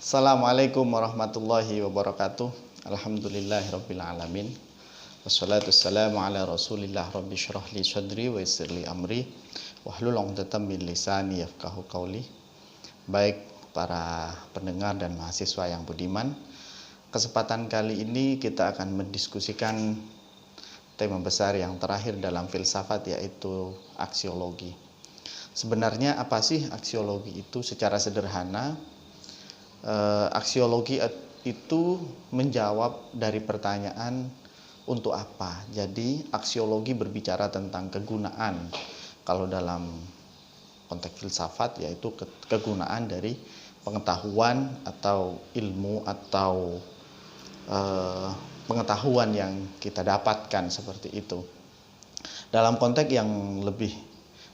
Assalamualaikum warahmatullahi wabarakatuh. Alhamdulillahirabbil alamin. Wassalatu wassalamu ala Rasulillah rabbi syrah li sadri wa yassir li amri wahlul 'uqdatam min lisani yafqahu qauli. Baik para pendengar dan mahasiswa yang budiman, kesempatan kali ini kita akan mendiskusikan tema besar yang terakhir dalam filsafat, yaitu aksiologi. Sebenarnya apa sih aksiologi itu? Secara sederhana, aksiologi itu menjawab dari pertanyaan untuk apa. Jadi aksiologi berbicara tentang kegunaan. Kalau dalam konteks filsafat, yaitu kegunaan dari pengetahuan atau ilmu atau pengetahuan yang kita dapatkan, seperti itu. Dalam konteks yang lebih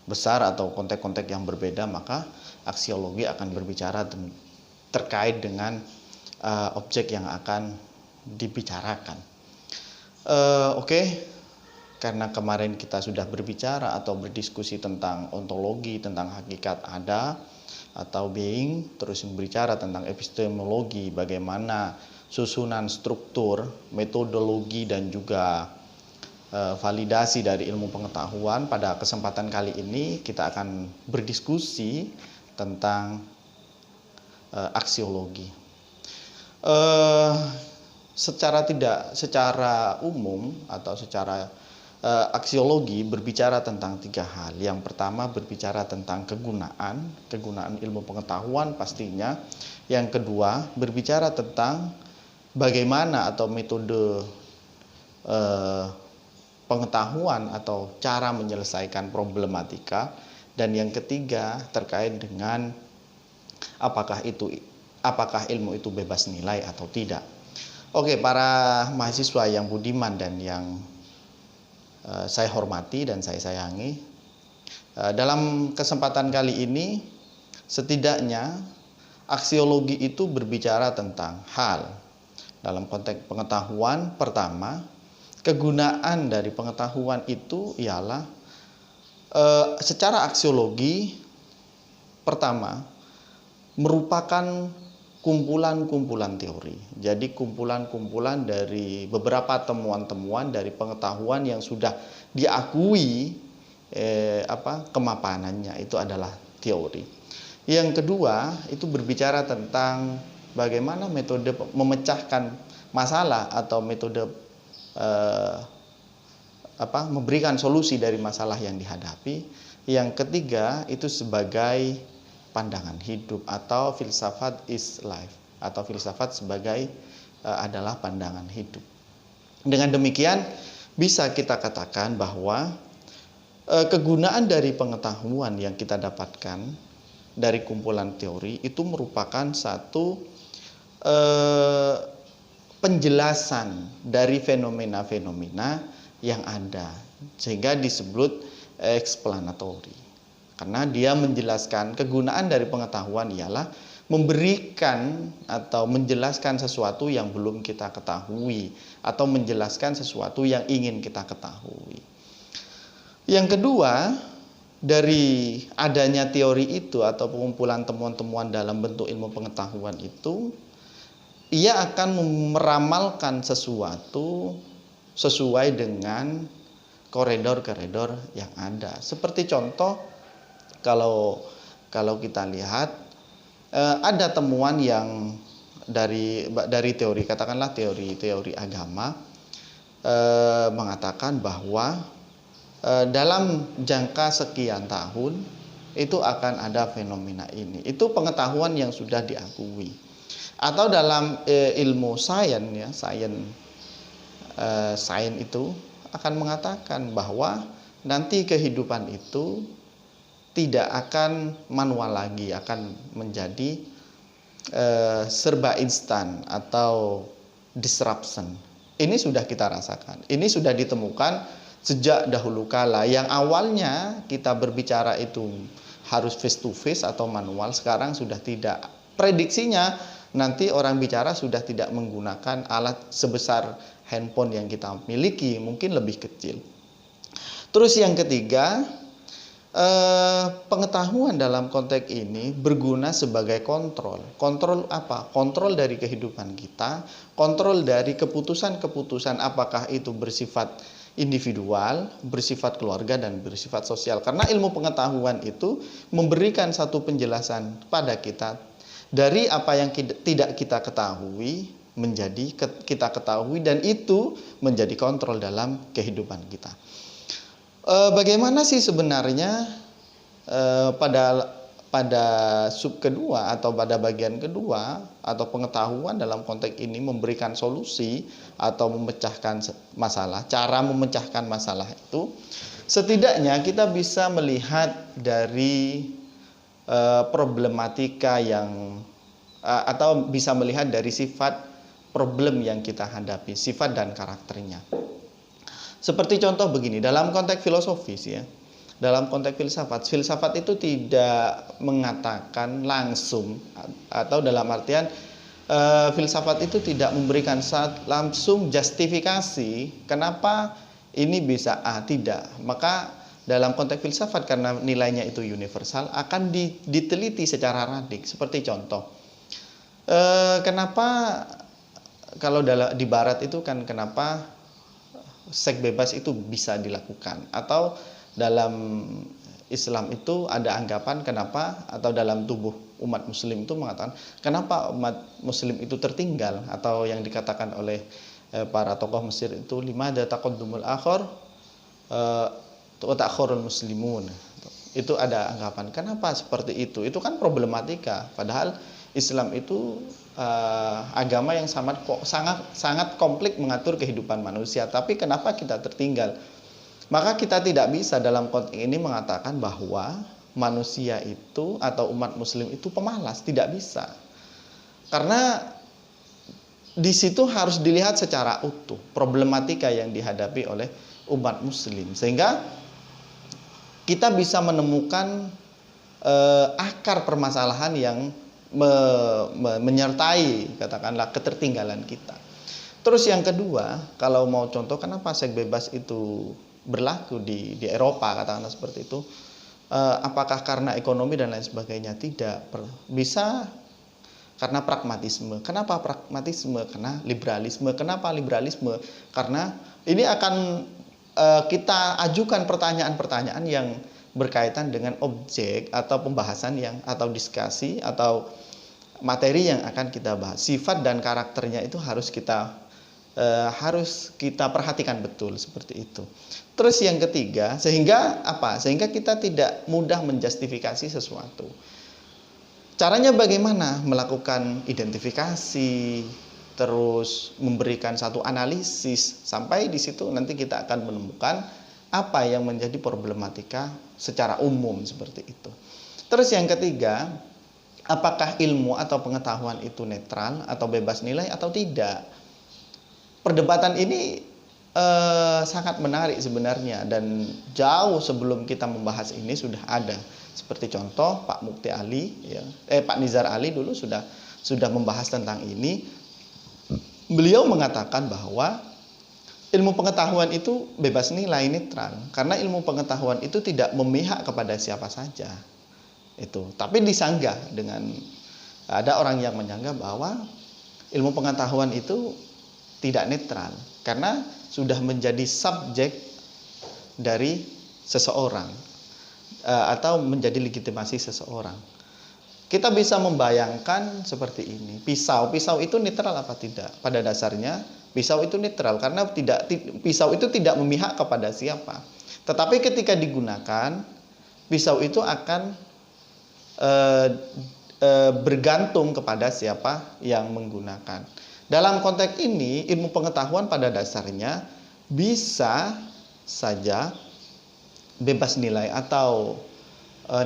besar atau konteks-konteks yang berbeda, maka aksiologi akan berbicara terkait dengan objek yang akan dibicarakan. Karena kemarin kita sudah berbicara atau berdiskusi tentang ontologi, tentang hakikat ada atau being, terus berbicara tentang epistemologi, bagaimana susunan struktur, metodologi, dan juga validasi dari ilmu pengetahuan. Pada kesempatan kali ini kita akan berdiskusi tentang aksiologi. Secara umum atau secara aksiologi berbicara tentang tiga hal. Yang pertama berbicara tentang kegunaan ilmu pengetahuan pastinya. Yang kedua berbicara tentang bagaimana atau metode pengetahuan atau cara menyelesaikan problematika. Dan yang ketiga terkait dengan apakah ilmu itu bebas nilai atau tidak. Oke, para mahasiswa yang budiman dan yang saya hormati dan saya sayangi, dalam kesempatan kali ini setidaknya aksiologi itu berbicara tentang hal. Dalam konteks pengetahuan, pertama, kegunaan dari pengetahuan itu ialah secara aksiologi, pertama, merupakan kumpulan-kumpulan teori. Jadi kumpulan-kumpulan dari beberapa temuan-temuan dari pengetahuan yang sudah diakui kemapanannya, itu adalah teori. Yang kedua itu berbicara tentang bagaimana metode memecahkan masalah atau metode memberikan solusi dari masalah yang dihadapi. Yang ketiga itu sebagai pandangan hidup atau filsafat is life, atau filsafat sebagai adalah pandangan hidup. Dengan demikian bisa kita katakan bahwa kegunaan dari pengetahuan yang kita dapatkan dari kumpulan teori itu merupakan satu penjelasan dari fenomena-fenomena yang ada, sehingga disebut explanatory. Karena dia menjelaskan kegunaan dari pengetahuan ialah memberikan atau menjelaskan sesuatu yang belum kita ketahui, atau menjelaskan sesuatu yang ingin kita ketahui. Yang kedua, dari adanya teori itu atau pengumpulan temuan-temuan dalam bentuk ilmu pengetahuan itu, ia akan meramalkan sesuatu sesuai dengan koridor-koridor yang ada. Seperti contoh, kalau kita lihat ada temuan yang dari teori, katakanlah teori agama, mengatakan bahwa dalam jangka sekian tahun itu akan ada fenomena ini. Itu pengetahuan yang sudah diakui. Atau dalam ilmu sains itu akan mengatakan bahwa nanti kehidupan itu tidak akan manual lagi, akan menjadi serba instan atau disruption. Ini sudah kita rasakan. Ini sudah ditemukan sejak dahulu kala. Yang awalnya kita berbicara itu harus face to face atau manual, sekarang sudah tidak. Prediksinya nanti orang bicara sudah tidak menggunakan alat sebesar handphone yang kita miliki, mungkin lebih kecil. Terus yang ketiga, Pengetahuan dalam konteks ini berguna sebagai kontrol. Kontrol apa? Kontrol dari kehidupan kita, kontrol dari keputusan-keputusan apakah itu bersifat individual, bersifat keluarga, dan bersifat sosial. Karena ilmu pengetahuan itu memberikan satu penjelasan pada kita dari apa yang tidak kita ketahui menjadi kita ketahui, dan itu menjadi kontrol dalam kehidupan kita. Bagaimana sih sebenarnya pada sub kedua atau pada bagian kedua atau pengetahuan dalam konteks ini memberikan solusi atau memecahkan masalah, cara memecahkan masalah itu, setidaknya kita bisa melihat dari problematika yang atau bisa melihat dari sifat problem yang kita hadapi, sifat dan karakternya. Seperti contoh begini, dalam konteks filosofis ya, dalam konteks filsafat itu tidak mengatakan langsung, atau dalam artian filsafat itu tidak memberikan langsung justifikasi kenapa ini bisa A, tidak. Maka dalam konteks filsafat, karena nilainya itu universal, akan diteliti secara radik. Seperti contoh, kenapa kalau di barat itu kan kenapa seks bebas itu bisa dilakukan, atau dalam Islam itu ada anggapan kenapa, atau dalam tubuh umat muslim itu mengatakan kenapa umat muslim itu tertinggal, atau yang dikatakan oleh para tokoh Mesir itu limada taqaddumul akhir wa ta'khurul muslimun. Itu ada anggapan kenapa seperti itu kan problematika, padahal Islam itu agama yang sangat komplit mengatur kehidupan manusia, tapi kenapa kita tertinggal? Maka kita tidak bisa dalam konteks ini mengatakan bahwa manusia itu atau umat muslim itu pemalas, tidak bisa. Karena di situ harus dilihat secara utuh problematika yang dihadapi oleh umat muslim, sehingga kita bisa menemukan akar permasalahan yang menyertai katakanlah ketertinggalan kita. Terus yang kedua, kalau mau contoh kenapa seks bebas itu berlaku di Eropa, katakanlah seperti itu, apakah karena ekonomi dan lain sebagainya? Tidak, bisa karena pragmatisme. Kenapa pragmatisme? Karena liberalisme. Kenapa liberalisme? Karena ini akan kita ajukan pertanyaan-pertanyaan yang berkaitan dengan objek atau pembahasan atau diskusi atau materi yang akan kita bahas. Sifat dan karakternya itu harus kita perhatikan betul, seperti itu. Terus yang ketiga, sehingga kita tidak mudah menjustifikasi sesuatu. Caranya bagaimana? Melakukan identifikasi, terus memberikan satu analisis, sampai di situ nanti kita akan menemukan apa yang menjadi problematika secara umum, seperti itu. Terus yang ketiga, apakah ilmu atau pengetahuan itu netral atau bebas nilai atau tidak? Perdebatan ini sangat menarik sebenarnya, dan jauh sebelum kita membahas ini sudah ada. Seperti contoh Pak Nizar Ali dulu sudah membahas tentang ini. Beliau mengatakan bahwa ilmu pengetahuan itu bebas nilai, netral, karena ilmu pengetahuan itu tidak memihak kepada siapa saja. Tapi disanggah dengan ada orang yang menyanggah bahwa ilmu pengetahuan itu tidak netral karena sudah menjadi subjek dari seseorang atau menjadi legitimasi seseorang. Kita bisa membayangkan seperti ini. Pisau itu netral apa tidak? Pada dasarnya pisau itu netral karena pisau itu tidak memihak kepada siapa. Tetapi ketika digunakan, pisau itu akan bergantung kepada siapa yang menggunakan. Dalam konteks ini, ilmu pengetahuan pada dasarnya bisa saja bebas nilai atau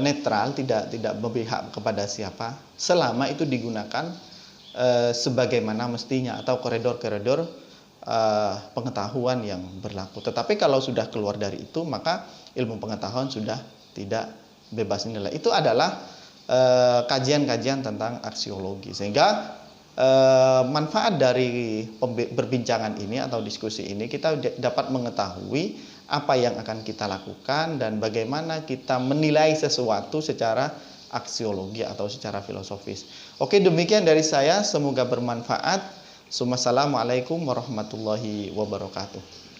netral, tidak memihak kepada siapa, selama itu digunakan sebagaimana mestinya atau koridor-koridor pengetahuan yang berlaku. Tetapi kalau sudah keluar dari itu, maka ilmu pengetahuan sudah tidak bebas nilai. Itu adalah kajian-kajian tentang aksiologi. Sehingga manfaat dari perbincangan ini atau diskusi ini, kita dapat mengetahui apa yang akan kita lakukan dan bagaimana kita menilai sesuatu secara aksiologi atau secara filosofis. Oke, demikian dari saya, semoga bermanfaat. Assalamualaikum warahmatullahi wabarakatuh.